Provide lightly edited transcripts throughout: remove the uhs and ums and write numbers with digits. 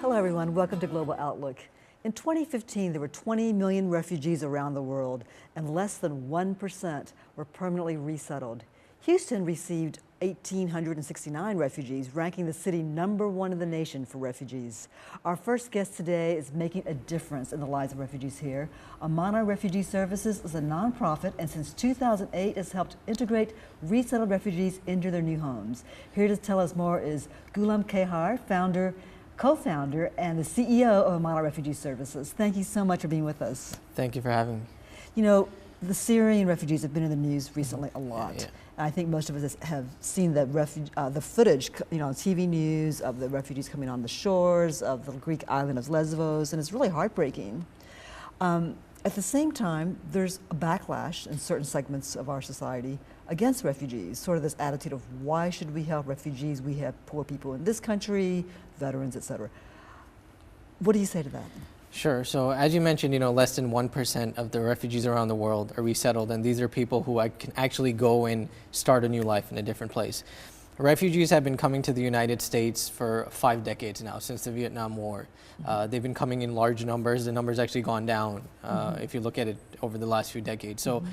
Hello everyone, welcome to Global Outlook. In 2015, there were 20 million refugees around the world, and less than 1% were permanently resettled. Houston received 1,869 refugees, ranking the city #1 in the nation for refugees. Our first guest today is making a difference in the lives of refugees here. Amaanah Refugee Services is a nonprofit, and since 2008 has helped integrate resettled refugees into their new homes. Here to tell us more is Ghulam Kehar, co-founder and the CEO of Amaanah Refugee Services. Thank you so much for being with us. Thank you for having me. You know, the Syrian refugees have been in the news recently a lot. Yeah. I think most of us have seen the footage, on TV news of the refugees coming on the shores of the Greek island of Lesbos, and it's really heartbreaking. At the same time, there's a backlash in certain segments of our society against refugees, sort of this attitude of why should we help refugees? We have poor people in this country, veterans, etc. What do you say to that? Sure. So as you mentioned, less than 1% of the refugees around the world are resettled, and these are people who can actually go and start a new life in a different place. Refugees have been coming to the United States for 5 decades now, since the Vietnam War. They've been coming in large numbers. The number's actually gone down if you look at it over the last few decades. So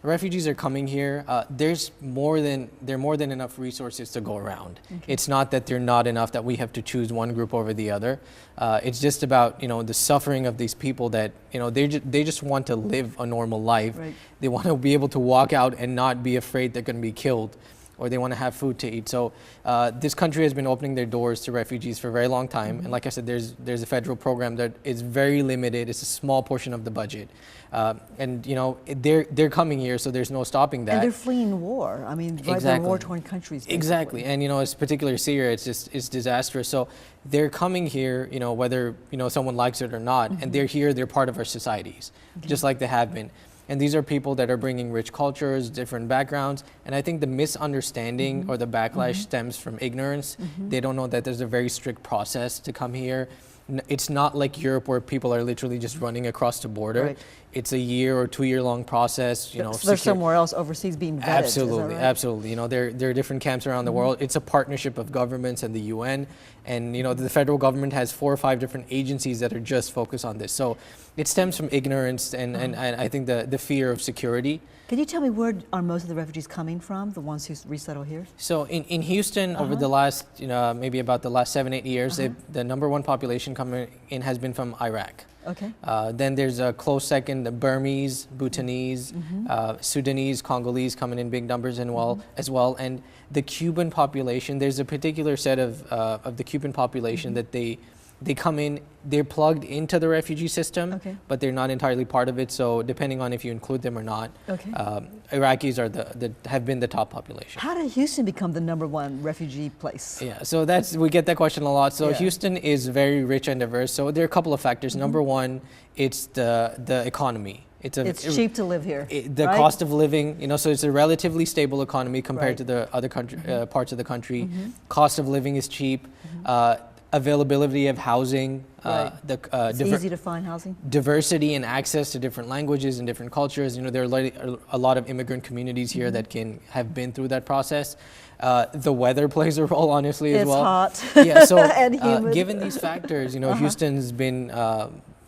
refugees are coming here. There are more than enough resources to go around. Okay. It's not that they're not enough that we have to choose one group over the other. It's just about the suffering of these people that they just want to live a normal life. Right. They want to be able to walk out and not be afraid they're going to be killed, or they want to have food to eat. So this country has been opening their doors to refugees for a very long time. And like I said, there's a federal program that is very limited. It's a small portion of the budget. And they're coming here, so there's no stopping that. And they're fleeing war. I mean, exactly. They're war-torn countries. Basically. Exactly. And it's particularly Syria, it's disastrous. So they're coming here, whether someone likes it or not, and they're here, they're part of our societies, just like they have been. And these are people that are bringing rich cultures, different backgrounds. And I think the misunderstanding or the backlash stems from ignorance. They don't know that there's a very strict process to come here. It's not like Europe where people are literally just running across the border. Right. It's a 1 or 2 year long process. So they're somewhere else overseas being vetted. Absolutely, right? Absolutely. There are different camps around the world. It's a partnership of governments and the UN, and the federal government has 4 or 5 different agencies that are just focused on this. So it stems from ignorance and I think the fear of security. Can you tell me where are most of the refugees coming from, the ones who resettle here? So in Houston, over the last, maybe about the last 7, 8 years, the #1 population coming in has been from Iraq. Okay. Then there's a close second, the Burmese, Bhutanese, Sudanese, Congolese coming in big numbers as well. And the Cuban population, there's a particular set of the Cuban population that they come in, they're plugged into the refugee system, but they're not entirely part of it. So depending on if you include them or not, Iraqis are have been the top population. How did Houston become the #1 refugee place? Yeah, so we get that question a lot. So Houston is very rich and diverse. So there are a couple of factors. #1, it's the economy. It's cheap to live here. The cost of living, so it's a relatively stable economy compared to the other parts of the country. Cost of living is cheap. Availability of housing, it's easy to find housing. Diversity and access to different languages and different cultures. There are a lot of immigrant communities here that have been through that process. The weather plays a role, honestly, as well. It's hot. Yeah, so and humid. Given these factors, Houston's been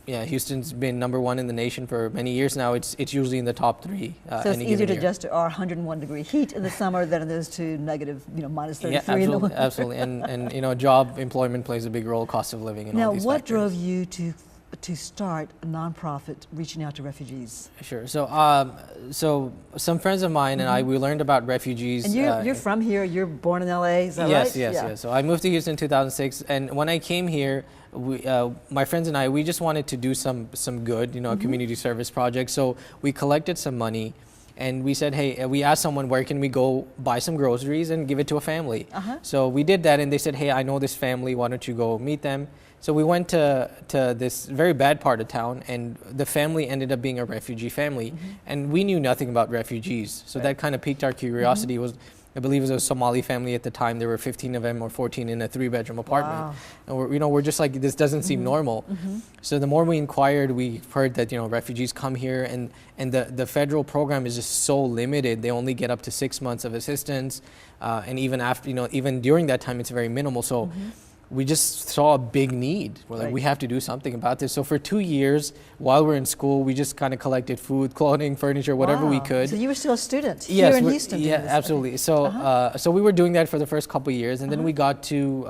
#1 in the nation for many years now. It's usually in the top 3. So it's easier to adjust to our 101-degree heat in the summer than it is to negative, minus 33 in the winter. Absolutely. And job employment plays a big role, cost of living, and all these factors. Now, what drove you to start a nonprofit reaching out to refugees? Sure. So some friends of mine and we learned about refugees. And you're from here. You're born in LA. Is that right? Yes. So I moved to Houston in 2006, and when I came here, my friends and we just wanted to do some good, a community service project. So we collected some money, and we said, hey, we asked someone, where can we go buy some groceries and give it to a family? So we did that, and they said, hey, I know this family. Why don't you go meet them? So we went to this very bad part of town, and the family ended up being a refugee family. And we knew nothing about refugees. So that kind of piqued our curiosity. I believe it was a Somali family at the time. There were 15 of them or 14 in a 3-bedroom apartment. Wow. And we're just like, this doesn't seem normal. So the more we inquired, we heard that, refugees come here, and the federal program is just so limited. They only get up to 6 months of assistance. And even after, even during that time, it's very minimal. So we just saw a big need. We're like, we have to do something about this. So for 2 years, while we're in school, we just kind of collected food, clothing, furniture, whatever we could. So you were still a student here in Houston? Yeah, absolutely. Okay. So, so we were doing that for the first couple of years, and then we got to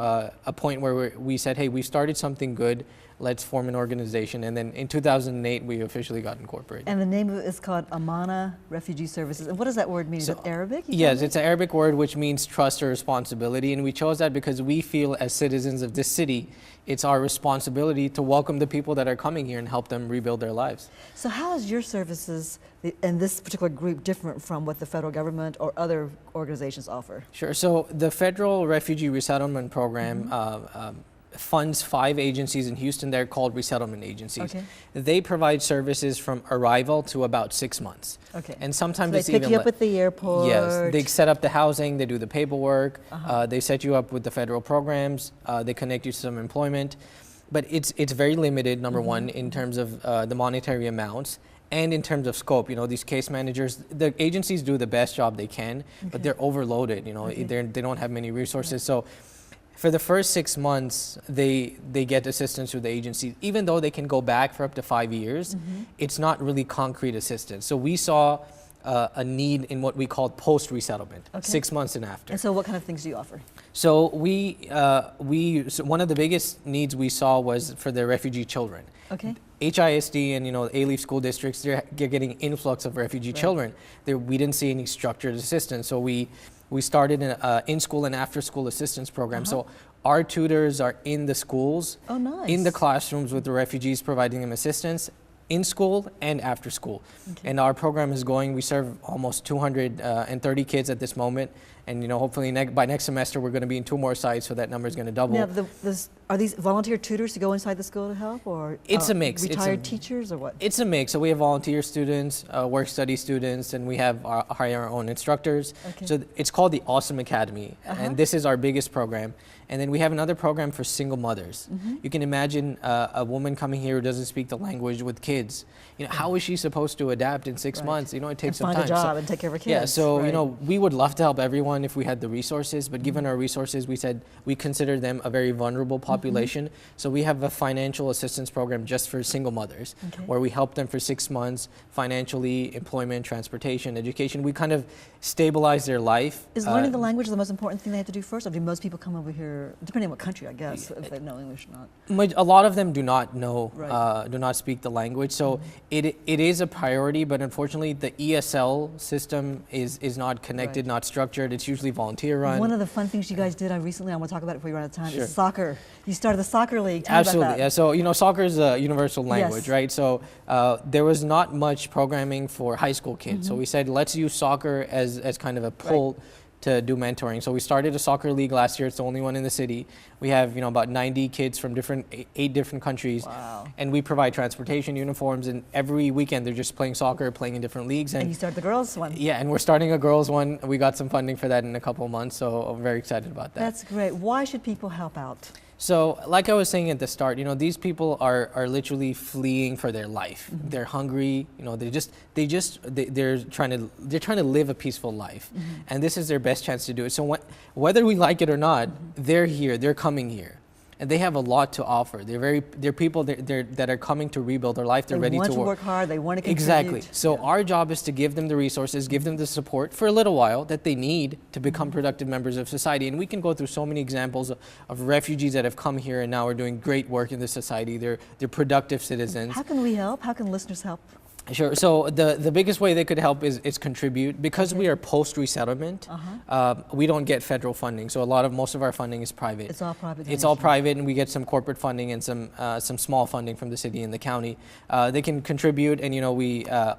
a point where we said, hey, we started something good. Let's form an organization. And then in 2008, we officially got incorporated. And the name of it is called Amaanah Refugee Services. And what does that word mean? Is it Arabic? Yes, it's an Arabic word which means trust or responsibility. And we chose that because we feel as citizens of this city, it's our responsibility to welcome the people that are coming here and help them rebuild their lives. So how is your services and this particular group different from what the federal government or other organizations offer? Sure. So the Federal Refugee Resettlement Program funds 5 agencies in Houston. They're called Resettlement Agencies. Okay. They provide services from arrival to about 6 months. Okay. And sometimes so it's even... They pick you up at the airport? Yes. They set up the housing, they do the paperwork, they set you up with the federal programs, they connect you to some employment. But it's very limited, number one, in terms of the monetary amounts. And in terms of scope, you know, these case managers, the agencies do the best job they can, but they're overloaded, you know, they don't have many resources. So for the first 6 months, they get assistance through the agency. Even though they can go back for up to 5 years, it's not really concrete assistance. So we saw a need in what we called post-resettlement, 6 months and after. And so what kind of things do you offer? So so one of the biggest needs we saw was for the refugee children. Okay. HISD and, you know, A-Leaf school districts, they're getting influx of refugee children. We didn't see any structured assistance. So we started an in-school and after-school assistance program. So our tutors are in the schools, in the classrooms with the refugees, providing them assistance in school and after school. Okay. And our program is going, we serve almost 230 kids at this moment. And, you know, hopefully by next semester, we're going to be in 2 more sites, so that number is going to double. Now, are these volunteer tutors to go inside the school to help, or it's a mix. Retired teachers, or what? It's a mix. So we have volunteer students, work study students, and we have our own instructors. Okay. So it's called the Awesome Academy, and this is our biggest program. And then we have another program for single mothers. You can imagine a woman coming here who doesn't speak the language with kids. You know, how is she supposed to adapt in 6 months? You know, it takes some time. Find a job and take care of her kids. Yeah, so, you know, we would love to help everyone if we had the resources, but given our resources, we said we consider them a very vulnerable population. So we have a financial assistance program just for single mothers, where we help them for 6 months financially, employment, transportation, education. We kind of stabilize their life. Is learning the language the most important thing they have to do first, or do most people come over here, depending on what country, I guess, if they know English or not? A lot of them do not know, do not speak the language. So it is a priority, but unfortunately the ESL system is not connected, not structured. It's usually volunteer run. One of the fun things you guys did recently, I want to talk about it before you run out of time, is soccer. You started the soccer league. Tell me about that. Yeah, so, you know, soccer is a universal language, right? So there was not much programming for high school kids. So we said, let's use soccer as kind of a pull to do mentoring. So we started a soccer league last year. It's the only one in the city. We have, you know, about 90 kids from 8 different countries. Wow. And we provide transportation, uniforms, and every weekend they're just playing soccer, playing in different leagues. And you started the girls one. Yeah, and we're starting a girls one. We got some funding for that in a couple of months, so I'm very excited about that. That's great. Why should people help out? So, like I was saying at the start, you know, these people are literally fleeing for their life. They're hungry, you know, they're trying to live a peaceful life, and this is their best chance to do it. So whether we like it or not, they're here, they're coming here, and they have a lot to offer. They're people that are coming to rebuild their life. They're ready to work. They want to work hard. They want to contribute. Exactly. So our job is to give them the resources, give them the support for a little while that they need to become productive members of society. And we can go through so many examples of refugees that have come here and now are doing great work in the society. They're productive citizens. How can we help? How can listeners help? Sure. So the biggest way they could help is contribute. Because we are post-resettlement, we don't get federal funding. So most of our funding is private. It's all private. It's all private, and we get some corporate funding and some small funding from the city and the county. They can contribute, and, you know,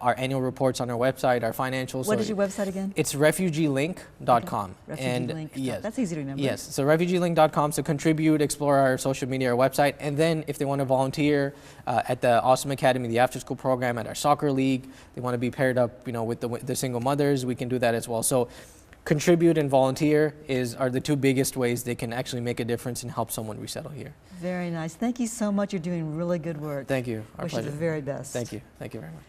our annual reports on our website, our financials. What is your website again? It's refugeelink.com. Refugeelink. Yes, that's easy to remember. Yes. So refugeelink.com. So contribute, explore our social media, our website, and then if they want to volunteer at the Awesome Academy, the after-school program, at our soccer league, they want to be paired up, you know, with the single mothers, we can do that as well. So contribute and volunteer are the 2 biggest ways they can actually make a difference and help someone resettle here. Very nice. Thank you so much. You're doing really good work. Thank you. Our pleasure. Wish you the very best. Thank you. Thank you very much.